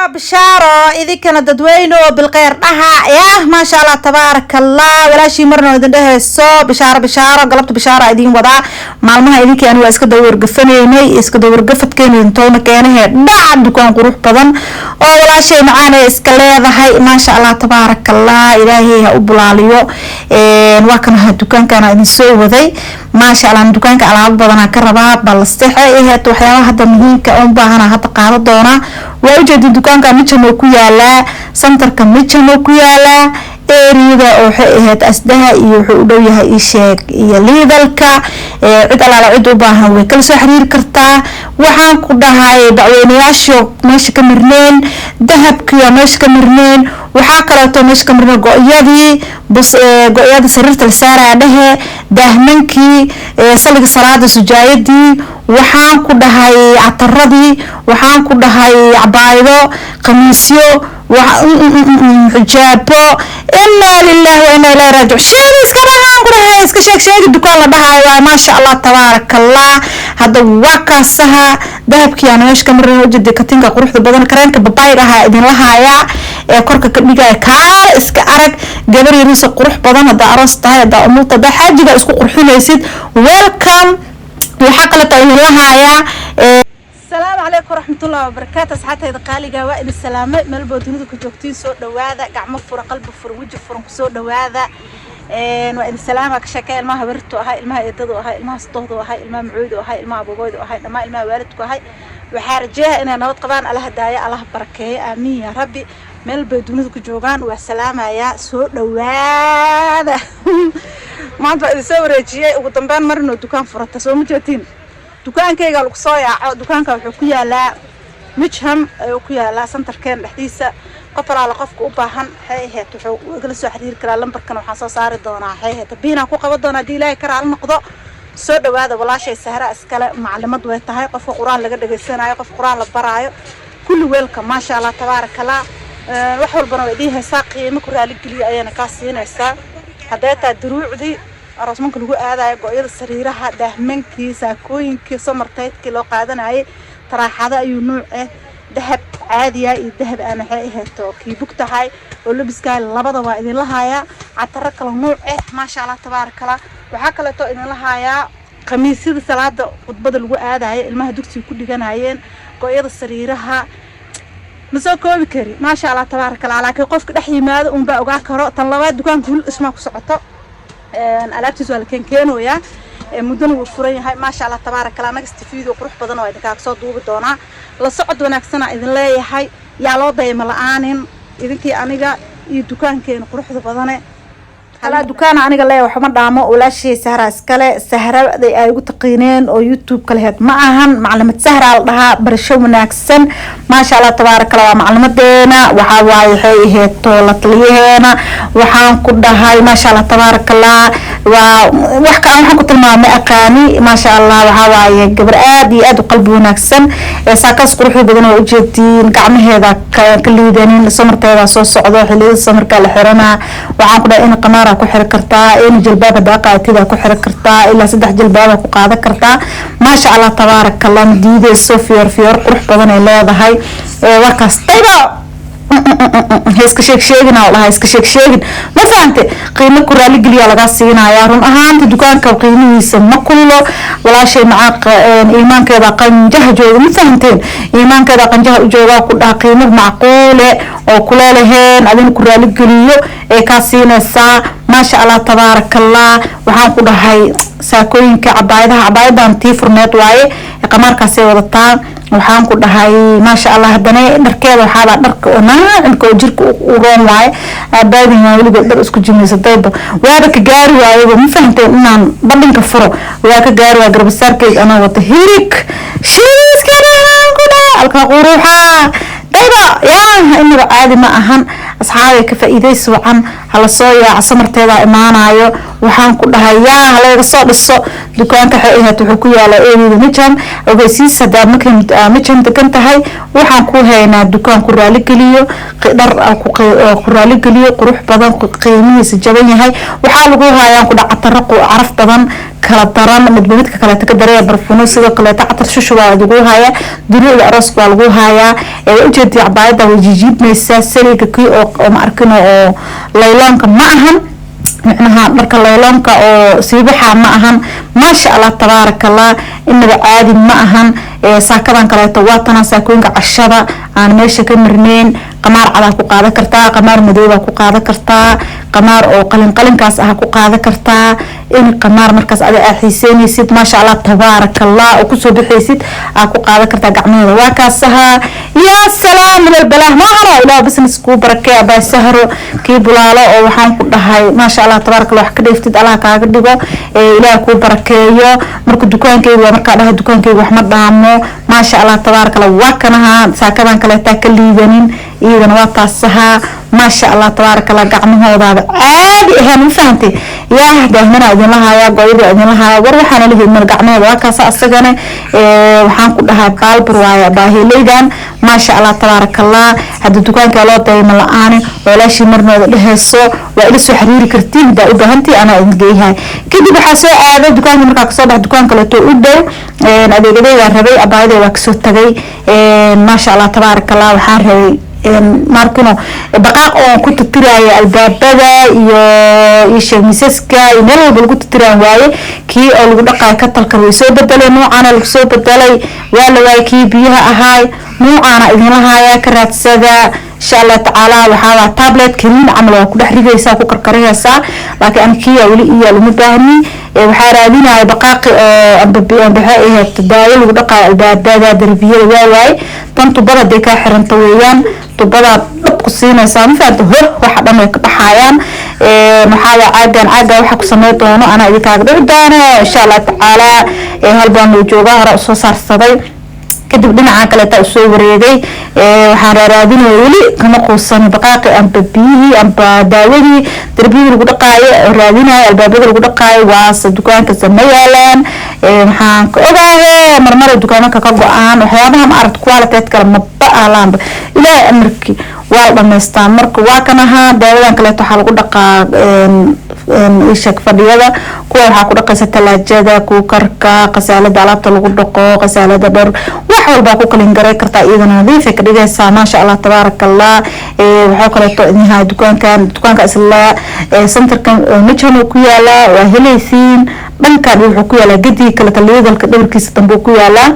بشارة إذا كان ددوينو بالغير لها يا ما شاء الله تبارك الله ولا شيء مرنا ودنده الصوب بشارة قلبت بشارة إذين وضع معلومها إذا كانوا إسك دور قفني إسك دور قفت كانوا ينتون كانه بعد دكان قروح بدن أو ولا شيء معانا إسك ليه هاي ما شاء الله تبارك الله إلهي أبو العليو وكان هالدكان كان ينسوي وذي ما شاء الله دكان على عبد بدنا كربا بالستحي هي توحيا هذا مهم كأم بهنا هذا قاعدة دونا ووجد الدكان كان متشمل كيالا سنتر كان متشمل كيالا إيريدا أو حقيقة أسدها يحولوها إيشك يليدلك عد على عد وباها وكل سحرير كرتا وحان كلها دعوين ياشو ماشي كمرنين ذهب كيا ماشي كمرنين وحاكرته ماشي كمرنين قويادي بس قويادي سررت السارة عليها دهمنكي سلق صلاة سجايدي وحان كلها عطردي وحان كلها عبايدو قميسيو حجابو إنا لله وإنا إليه راجعون شيء اسكا شيء الدكان لدها ما شاء الله تبارك الله هذا وكاسها ذهبك يعني مش كمرنا وجد كتينك قروح بدن كرانك ببايرها إذن لها يا كرك كديجا كار اسكا أرك جبر يريس قروح بدن هذا أرسطها هذا أموت هذا حاجة اسكو قروحين يسيد ويلكم وحقلة إذن لها يا السلام عليكم ورحمة الله وبركاته صحتي إذا قالي جوائد السلامة ملبو دنيا كجوكتين صوت دواذا قعمة فر قلب فر وجه فر صوت دواذا وإذا السلامة كشكاء الماء برتو هاي الماء يتدو هاي الماء سطوه هاي الماء معود هاي الماء بوجود هاي الماء والدك هاي وحارجها إن أنا وطبعا على هدايا على بركة آمين يا ربي ملبو دنيا كجوكان والسلامة يا صوت دواذا ما أنت إذا سوى شيء وطبعا مرنو دكان فرطة سو مجتين دكان كي قالوا صايع دكان كان حكيا لا مجهم حكيا لا سنتر كان لحديثة قفر على قفك وباهن هي تحو وجلسوا حرير كلا لمبر كانوا حصل صار دونا هي تبينا كوكا بدنا دي لا يكر على النقطة سود هذا ولا شيء سهرة اسكال معلمات ويتهاي قف قرآن لقد جسنا يقف قرآن لبرايو كل ويلكم ما شاء الله تبارك الله وحول بنوديها ساقي مكر على الجلي أيانا كاسين السا هذا الدروع دي رسمك لو هذا قويل سريرها دهمنكي ساكوينكي سمرتيدكي لو قادناي تراحده ايو نوع ذهب عادي الذهب انا هيهتو كي بوقتahay oo labiska labada waa idin lahaaya catara kala nooc ma sha Allah tabaaraka Allah waxa kale to idin lahaaya qamiisida salaada khudbada lagu aadayo ilmaha dugsiga ku dhiganayeen qooyada sariiraha masoo koobi kari ma sha Allah tabaaraka Allah laakiin qofka dhex yimaado un baa ogaa karo tan labaad dukaanka isma ku socoto alaabtiis waa la keenkeenooyaa mudana wuu furan yahay ma sha Allah tabaaraka Allah naga istifiido qurux badan oo idinka soo duubi doona la socod wanaagsan idin leeyahay yaa loo dayma la'aanin idinkii aniga iyo dukaankeena quruxda badan على دكان أنا قال لي وحمد دامو ولا شيء سهرة إسكالة سهرة ذي أيقو تقينين أو يوتيوب كلهات معهن معلومات سهرة على برشة مناكسن ما شاء الله تبارك الله معلومات دينا وحواي هي طولة ليهنا وحان كده هاي ما شاء الله تبارك الله وحكا عن حكوة المعامة أقاني ما شاء الله وحواي قبر آدي أدو قلب مناكسن ساكاس قروحي بدنا وجهتين قعمه هذا كل دينين سمرت هذا صوص عضو حليل سمر كالحرنا وحان كده إن قمارة ku xir kartaa in jilbaab daaqaatida ku xir kartaa ilaa 3 jilbaab ku qaadan kartaa ma sha Allah tabaaraka Allah diiday soo fiir qurux badan ay leedahay warkaas tayba iska sheegin Allah iska sheegin ma fahamtay qiimo ku raali galiya laga siinayaa run ahaantii dukaanka qiimihiisa ma kullo wala shay maaq iimaankeeda qanjaha jooga ma fahamteen iimaankeeda qanjaha u jooga ku dhaa qiimo macquul oo kula leheen adin ku raali galiyo ee ka siinaysaa ما شاء الله تبارك الله وحان ku dhahay saakooyinka cabaayadahan tii furneed waaye qamar ka soo wadataa waxaan ku dhahay ma sha Allah hadana dharkeeda waxa la dharka oo jirka u roon waaye abaadina waliba dhar isku jimiisatayba waaba ka gaari waaye ma fahantay inaan bandinka furo waa ka gaari waa garbasaarkeed ana wata hirik shiiskana ku dhahay alka quruxa dayba yaa inaba caadi ma ahan asxaabay ka faa'iideysi wacan hala soo yaac samarteeda imaanayo waxaan ku dhahayaa halaga soo dhiso dukaanka wuxuu ku yaalaa eedida mijam ogeysiis hadaa markay mijam degan tahay waxaan ku haynaa dukaan ku raali geliyo dhar ku raali geliyo qurux badan qiimihiisa jaban yahay waxaa lagu hayaa ku dhacataro caraf badan kala daran midka kale ka dareeya barfuno sidoo kale tacatar shushu waa lagu hayaa duruuda aroos waa lagu hayaa ee ujeedii cabaayada wajijiidmaysa sariga kii oo ma arkino oo laylaanka ma ahan macnaha marka laylaanka oo siibaxa ma ahan maasha Allah tabarakallah inaba caadi ma ahan saakadan kale waa tan saakooyinka cashada aan meesha ka marneen qamaar cad ku qaadan kartaa qamaar madow ku qaadan kartaa qamaar oo qalinkaas ah ku qaadan kartaa in qamaar markaas aad xiiseenaysid maasha Allah tabarakallah oo ku soo bixaysid aad ku qaadan kartaa gacmaheeda waa kaasaha ya salaam meel balaah ma haro ilaa business ku barakay aba sahro kii bulaalo oo waxaan ku dhahay maasha Allah tabarakallah wax ka dheeftid Allah kaaga dhigo ilaa ku barakeeyo marka dukaankeyga marka dhahay dukaankeyga wax ma dhaamo maasha Allah tabarakallah waa kanaha saakadan kale taa ka liibanin iyadana waa taasaha maasha Allah tabarakallah gacmahooda caadi ahaan u fahantay yaa daahmana idin lahaaya gooyada idin lahaaya war waxaan leeyahay mar gacmahooda waa kaas asagana waxaan ku dhahay baalbur waaya baahilaydan maasha Allah tabarakallah hada dukaanka loo daymo la'aan walaashii marnooda dheheyso waa ila soo xiriiri kartiin daa u baahantii ana idin geeyahay kadib waxa soo aaday dukaanka marka ka soo bax dukaanka la u dhow adeegayga rabay abaayada waa ka soo tagay maasha Allah tabarakallah waxaan rabay markano baqaaq oo ku tirtiraya albaabada iyo shamiisaska meel walba lagu tirtiraan waaye kii oo lagu dhaqay ka talka way soo bedelay noocan lagu soo bedelay waa la waay kii biyaha ahaay noocana idin lahaaya ka raadsada insha Allah taala waxa tablet kaliin amal waa ku dhaxrigaysa ku karkaraysa laakiin aan kii wali iyo lama baahni waxa raadinaya baqaaqi oo ambabiyaha ee tadaawul lagu dhaqay albaabada darbiyada waay tantu bada ka xiranta weeyaan tubada dab ku siinaysa mafaado waxa dhamay ka baxayaan maxaa caaga waxa ku sameey doono ana idinka dhici doono insha Allah taala hal baan loo joogaa hore soo saarsaday kadib dhinaca kale taa soo wareegay waxaan raadinay wali kama qoysan baqaaqi ambabiyi amba daawadi darbiyada lagu dhaqaayo raadinay albaabada lagu dhaqaayo waa dukaanka sameeyaan waxaan ka ogaahay marmar dukaanka ka go'aan waxyaabaha ma aragti quality kala ma baalaan ilaa amarki waa dhameystaan marka waa kanaha daawadan kale waxa lagu dhaqaa ishak fadhiyada kuwa waxa ku dhaqaysa talaajada kuukarka qasaalada alaabta lagu dhaqo qasaalada dhar wax walba ku kala garay kartaa iyadana nadiif ka dhigaysa maasha Allah tabarakallah waxa kale oo inaha dukaanka isla centerkan mijano ku yaala waa helaysiin dhankan wuxuu ku yaala gadi kala taliyadalka dhawrkiisa dambe ku yaala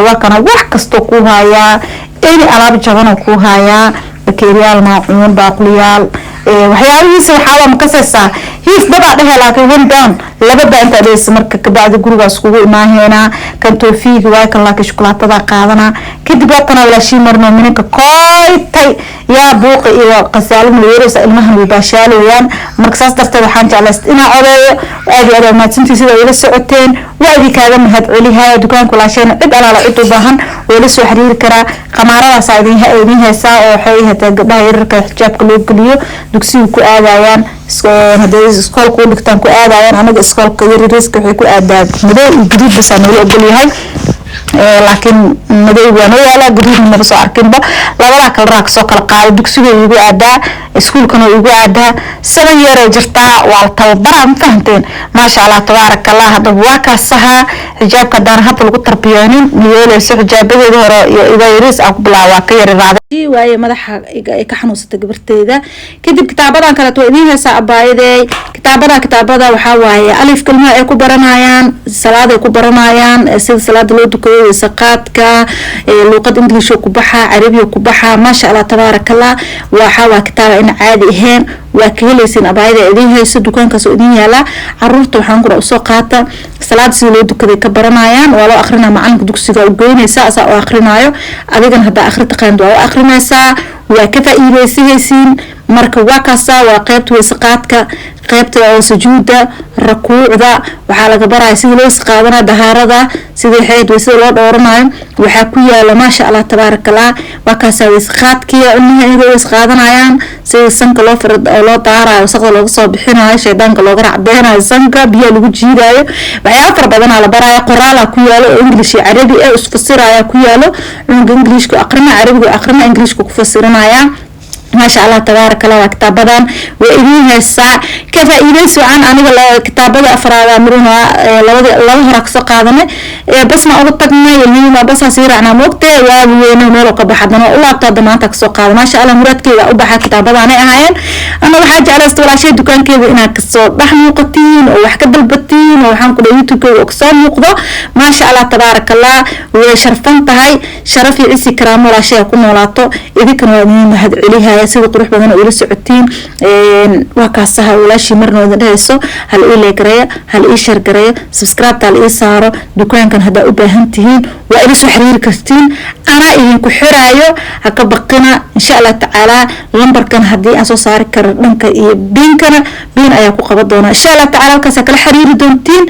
waa kana wax kasto ku haya in alaab jaban ku haya bakeeriyaal maacuun baaquliyaal waxyaalihiisa waxa ma kasaysaa hiis baba dhahay laakiin windown laba baanta dhees marka ka bacdi gurigaas kugu imaaheena kan toofiig waa kan laakiin shukulaatada qaadana kadib waana wala shii marno minka koytay yaa buuq iyo qasaalin weeraysa ilmahan way baashaalooyaan marka saas darteed waxaan jeclaystay ina odeeyo aad ma tintii sida ila socoteen waadi kaaga mahad celihay dukaanka la sheena cid alaala cid u baahan wala soo xiriir kara qamaarada saadin heesaa oo waxay hada gabdhaha yararka xijaabka loo geliyo dugsiga ku aadayaan iskool ku dhigtaan ku aadayaan anaga iskoolka yariiska waxay ku aadaan madow iyo guduud bas aan loo ogolyahay laakiin madow waa yaala guduud ma soo arkinba labada kala raak soo kala qaado dugsiga igu aadaa iskuulkana igu aadaa saban yar jirtaa waa tababar ma fahanteen maasha Allah tabarakallah hada waa ka saha xijaabka daan hadda lagu tarbiyeenin niyeelayso xijaabadeeda hore iyo idaayris ah bilaa ka yaraaday waaye madaxa ka xanuunsata gabarteeda kadib kitaabadan kale oo idin heesa abaayday kitaabada waxa waaye alif kalma ay ku baranayaan salaad ay ku baranayaan sida salaad loo dukayo saqaadka luqad ingiliish ku baxa carabiga ku baxa maasha Allah tabarakallah waxa waa kitaab in caadi ahayn waa ka helaysin abaayada idin heesa dukaankaas oo idin yaala caruurta waxaan ku soo qaata salaad si loo dukaday ka baranayaan waa loo akhrina macalinka dugsiga u goynaysa asaa oo akhrinayo adigan hada akhrinta qaan waa akhrinaysa waa ka faa'iideysiin marka waa kaasa waa qaybta weysaqaadka qaybta oo sujuuda rakuucda waxa laga baray sida loo isqaadana dahaarada sida xeed weysada loo dhowranayo waxa ku yaala ma sha Allah tabarakallah waa kaasa weysaqaadkii inay isqaadanayaan sida sanka loo farad loo daarayo wasaqda looga soo bixinayo shaydaanka looga racbeenayo sanka biyo lagu jiidayo waxyaabo far badan la barayo qoraal ku yaalo English iyo Carabi ee isku fasiraya ku yaalo Englishku aqrina Carabigu aqrina Englishku ku fasiranaya ما شاء الله تبارك الله كتابان وإني هسا كيف إليسو عن أنا كتابة أفراد أمرنا لو هرقص قادمة بس ما أغطقنا يلي ما بس أصير عنا موقتة وين نروق بحدنا الله تقدم تقص قادمة ما شاء الله مرات كذا أبحث كتابة أنا أهين أنا بحاجة على استوى شيء دكان كذا إنها قصة نحن قتين وحكد البتين وحن كل يوتيوب وأقسام مقضى ما شاء الله تبارك الله وشرفنت هاي شرفي عيسى كرام ولا شيء يكون ولاطو إذا كانوا مهد عليها sida qurux badan oo ila socotiin waa kaasaha walaashii marna wada dhayso hal ii like gareeyo hal ii share gareeyo subscribe tal ii saaro dukaankan hada u baahan tihiin waa ila soo xiriir kartiin ana idinku xiraayo haka baqina insha Allah taala lambarkan hadii aan soo saari karo dhanka iyo biinkana biin ayaa ku qaban doona insha Allah taala halkaas kala xiriiri doontiin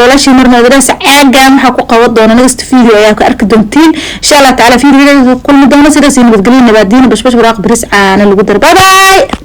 walaashii marna wada dhayso caagan waxa ku qaban doona next video ayaa ka arki doontiin insha Allah taala videoda kulmi doona sidaas in nabadgelyo nabadiina bashbash waraaq biris أنا اللي قدر باي باي.